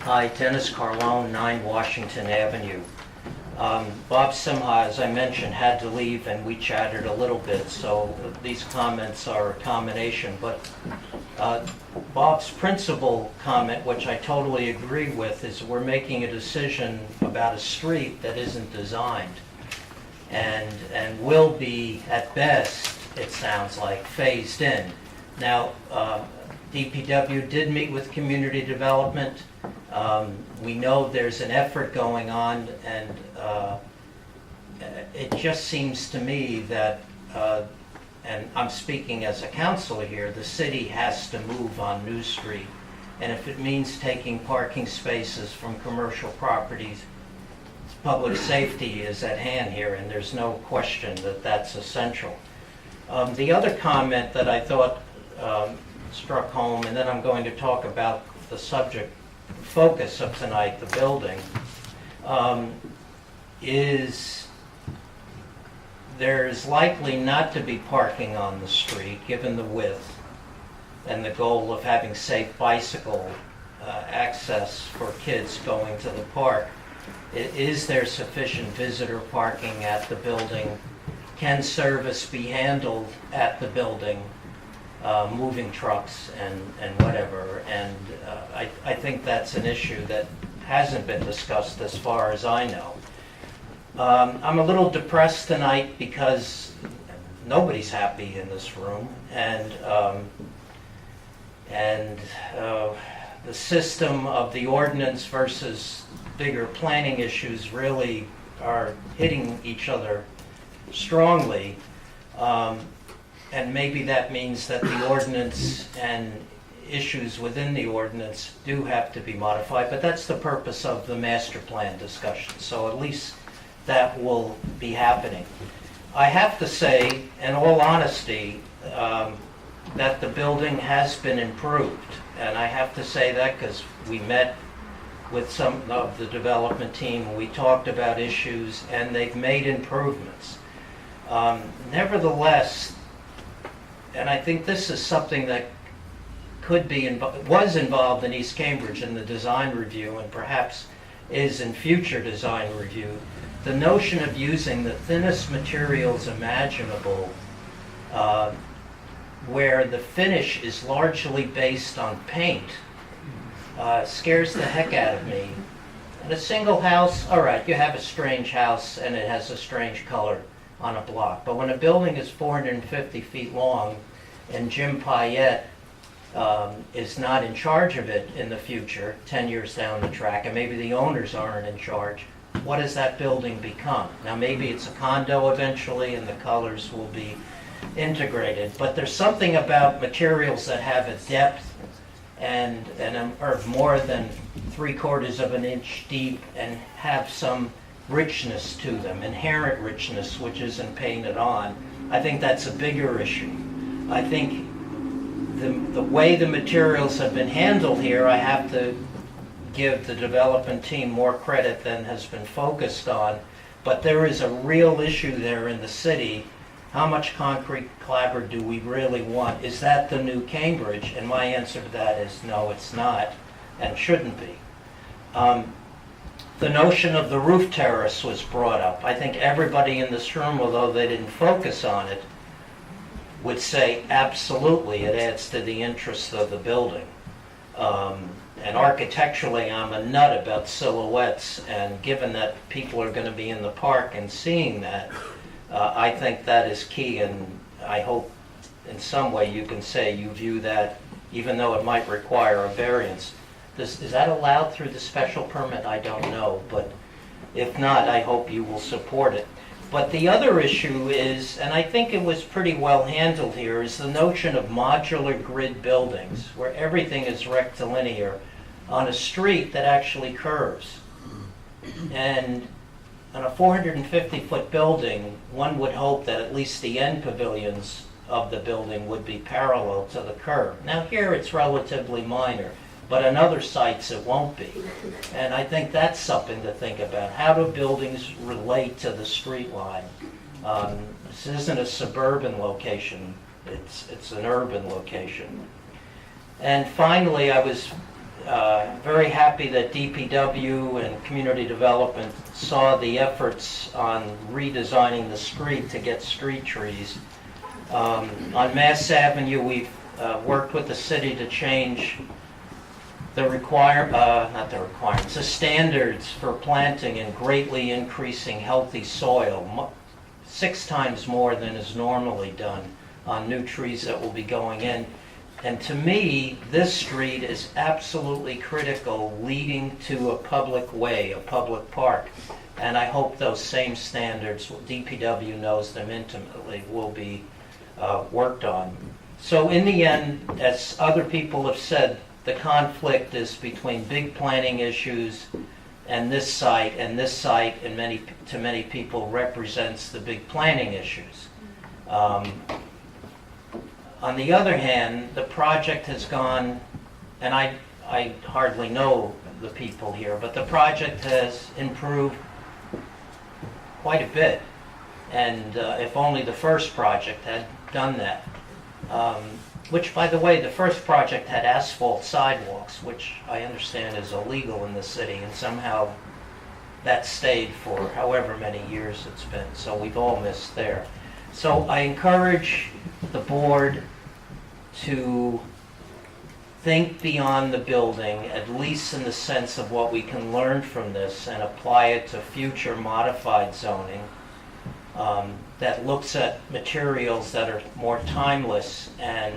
Hi, Dennis Carlone, 9 Washington Avenue. Bob Simha, as I mentioned, had to leave and we chatted a little bit, so these comments are a combination. But Bob's principal comment, which I totally agree with, is we're making a decision about a street that isn't designed and will be, at best, it sounds like, phased in. Now, DPW did meet with community development. We know there's an effort going on, and it just seems to me that, and I'm speaking as a councillor here, the city has to move on New Street. And if it means taking parking spaces from commercial properties, public safety is at hand here, and there's no question that that's essential. The other comment that I thought struck home, and then I'm going to talk about the subject focus of tonight, the building, is there's likely not to be parking on the street given the width and the goal of having safe bicycle access for kids going to the park. Is there sufficient visitor parking at the building? Can service be handled at the building? Moving trucks and whatever, and I think that's an issue that hasn't been discussed as far as I know. I'm a little depressed tonight because nobody's happy in this room, and the system of the ordinance versus bigger planning issues really are hitting each other strongly. And maybe that means that the ordinance and issues within the ordinance do have to be modified, but that's the purpose of the master plan discussion. So at least that will be happening. I have to say, in all honesty, that the building has been improved. And I have to say that because we met with some of the development team, we talked about issues, and they've made improvements. Nevertheless, and I think this is something that could be was involved in East Cambridge in the design review, and perhaps is in future design review, the notion of using the thinnest materials imaginable, where the finish is largely based on paint, scares the heck out of me. In a single house, all right, you have a strange house and it has a strange color on a block. But when a building is 450 feet long and Jim Payette is not in charge of it in the future, 10 years down the track, and maybe the owners aren't in charge, what does that building become? Now maybe it's a condo eventually and the colors will be integrated, but there's something about materials that have a depth and are more than 3/4 of an inch deep and have some richness to them, inherent richness, which isn't painted on. I think that's a bigger issue. I think the way the materials have been handled here, I have to give the development team more credit than has been focused on, but there is a real issue there in the city. How much concrete clapboard do we really want? Is that the new Cambridge? And my answer to that is no, it's not, and shouldn't be. The notion of the roof terrace was brought up. I think everybody in this room, although they didn't focus on it, would say absolutely it adds to the interest of the building. And architecturally, I'm a nut about silhouettes, and given that people are going to be in the park and seeing that, I think that is key, and I hope in some way you can say you view that, even though it might require a variance. Is that allowed through the special permit? I don't know, but if not, I hope you will support it. But the other issue is, and I think it was pretty well handled here, is the notion of modular grid buildings, where everything is rectilinear on a street that actually curves. And on a 450-foot building, one would hope that at least the end pavilions of the building would be parallel to the curb. Now here it's relatively minor, but on other sites it won't be. And I think that's something to think about. How do buildings relate to the street line? This isn't a suburban location, it's an urban location. And finally, I was very happy that DPW and Community Development saw the efforts on redesigning the street to get street trees. On Mass Avenue, we've worked with the city to change the the standards for planting and greatly increasing healthy soil, 6 times more than is normally done on new trees that will be going in. And to me, this street is absolutely critical, leading to a public way, a public park. And I hope those same standards, DPW knows them intimately, will be worked on. So in the end, as other people have said, the conflict is between big planning issues and this site, and to many people represents the big planning issues. On the other hand, the project has gone, and I hardly know the people here, but the project has improved quite a bit. And if only the first project had done that. Which, by the way, the first project had asphalt sidewalks, which I understand is illegal in the city, and somehow that stayed for however many years it's been. So we've all missed there. So I encourage the board to think beyond the building, at least in the sense of what we can learn from this, and apply it to future modified zoning that looks at materials that are more timeless and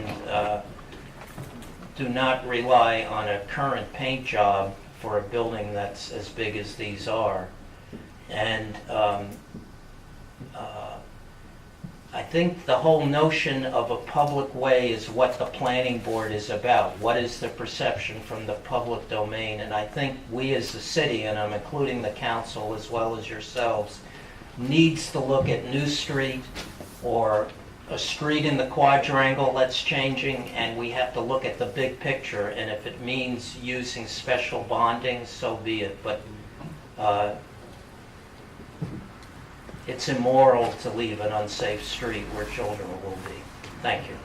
do not rely on a current paint job for a building that's as big as these are. And I think the whole notion of a public way is what the planning board is about. What is the perception from the public domain? And I think we as the city, and I'm including the council as well as yourselves, needs to look at New Street or a street in the quadrangle that's changing, and we have to look at the big picture. And if it means using special bonding, so be it. But it's immoral to leave an unsafe street where children will be. Thank you.